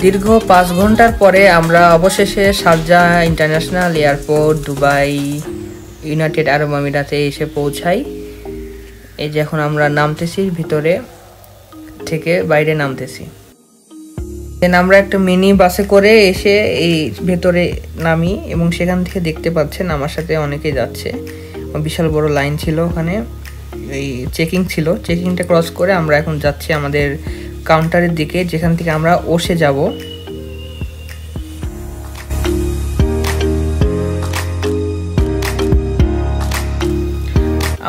দীর্ঘ 5 ঘন্টার পরে আমরা অবশেষে Sharjah international airport Dubai United Arab আমিরাতে এসে পৌঁছাই। এই যে এখন আমরা নামতেছি, ভিতরে থেকে বাইরে নামতেছি। আমরা একটা মিনি বাসে করে এসে এই ভেতরে নামি এবং সেখান থেকে দেখতে পাচ্ছেন আমার সাথে অনেকেই যাচ্ছে। বিশাল বড় লাইন ছিল, ওখানে এই চেকিং ছিল। চেকিংটা ক্রস করে আমরা এখন যাচ্ছি আমাদের কাউন্টারের দিকে, যেখান থেকে আমরা ওসে যাব।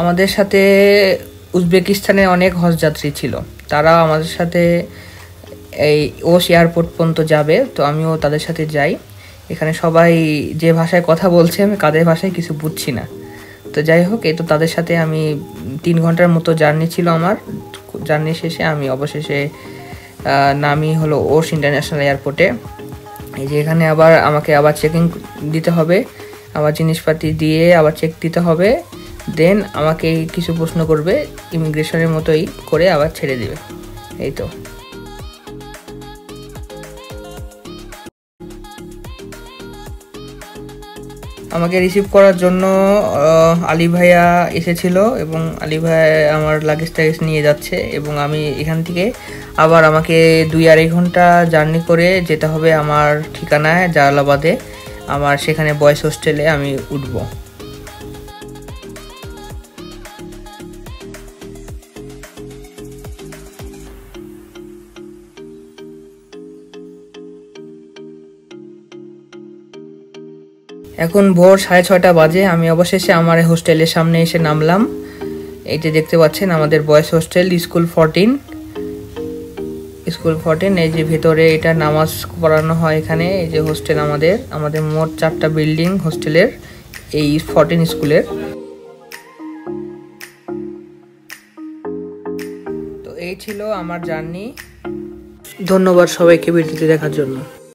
আমাদের সাথে উজবেকিস্তানের অনেক হজযাত্রী ছিল, তারা আমাদের সাথে এই ওস এয়ারপোর্ট পর্যন্ত যাবে, তো আমিও তাদের সাথে যাই। এখানে সবাই যে ভাষায় কথা বলছে আমি কাদের ভাষায় কিছু বুঝছি না, তো যাই হোক, এই তো তাদের সাথে আমি 3 ঘন্টার মতো জার্নি ছিল আমার। জার্নি শেষে আমি অবশেষে নামি হলো ওস ইন্টারন্যাশনাল এয়ারপোর্টে। এই যে এখানে আমাকে আবার চেকিং দিতে হবে, আবার জিনিসপাতি দিয়ে আবার চেক দিতে হবে, দেন আমাকে কিছু প্রশ্ন করবে, ইমিগ্রেশনের মতোই করে আবার ছেড়ে দেবে। এই তো আমাকে রিসিভ করার জন্য আলী ভাইয়া এসেছিল এবং আলী ভাইয়া আমার লাগেজ টাগেজ নিয়ে যাচ্ছে এবং আমি এখান থেকে আবার আমাকে 2-2.5 ঘন্টা জার্নি করে যেতে হবে আমার ঠিকানায় জালালাবাদে। আমার সেখানে বয়েজ হোস্টেলে আমি উঠবো। এখন ভোর 6:30 বাজে। আমি অবশেষে আমার হোস্টেলের সামনে এসে নামলাম। এই যে দেখতে পাচ্ছেন আমাদের বয়েজ হোস্টেল স্কুল 14। এই যে ভেতরে এটা নামাজ পড়ানো হয় এখানে। এই যে হোস্টেল আমাদের মোট 4টা বিল্ডিং হোস্টেলের, এই 14 স্কুলের। তো এই ছিল আমার জার্নি। ধন্যবাদ সবাইকে ভিডিওটি দেখার জন্য।